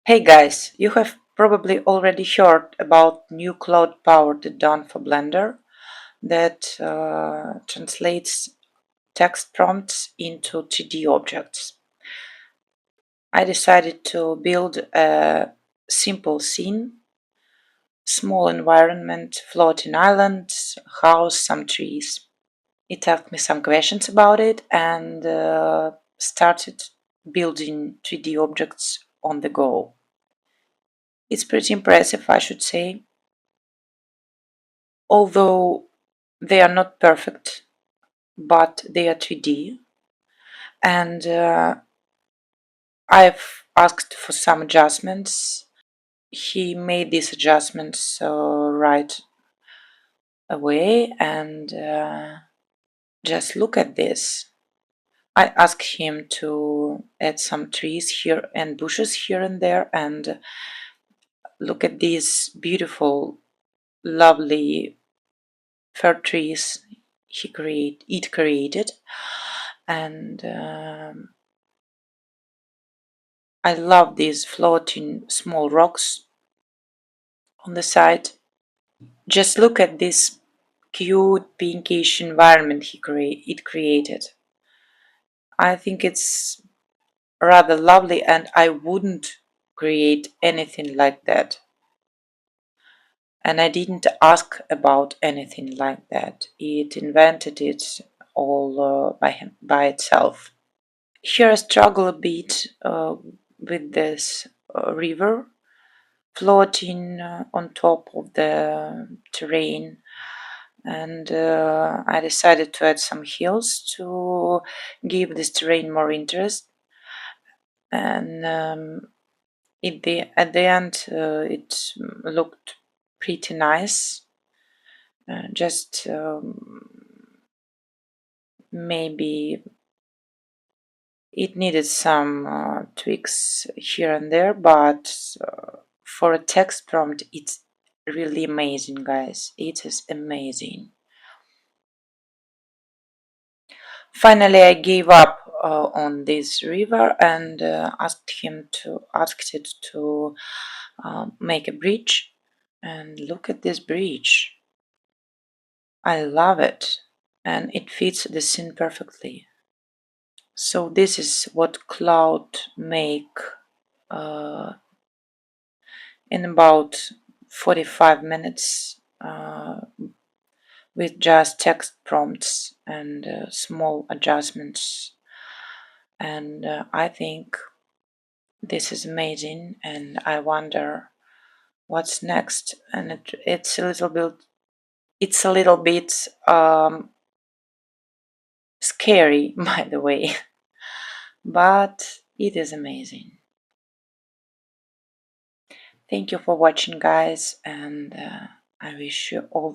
Hey guys, you have probably already heard about new Claude powered Dawn for Blender that translates text prompts into 2D objects. I decided to build a simple scene, small environment, floating island, house, some trees. It asked me some questions about it and started building 3D objects on the go. It's pretty impressive, I should say, although they are not perfect, but they are 3D. And I've asked for some adjustments. He made these adjustments right away, and just look at this. I asked him to add some trees here and bushes here and there, and look at these beautiful, lovely fir trees it created. And I love these floating small rocks on the side. Just look at this cute pinkish environment it created. I think it's rather lovely, and I wouldn't create anything like that. And I didn't ask about anything like that. It invented it all by itself. Here I struggle a bit with this river floating on top of the terrain, and I decided to add some hills to give this terrain more interest. And at the end, it looked pretty nice. Just maybe it needed some tweaks here and there, but for a text prompt, it's really amazing, guys. It is amazing. Finally, I gave up on this river and asked it to make a bridge. And look at this bridge. I love it, and it fits the scene perfectly. So this is what Claude make in about 45 minutes with just text prompts and small adjustments. And I think this is amazing, and I wonder what's next. And it's a little bit scary, by the way, but it is amazing. Thank you for watching, guys, and I wish you all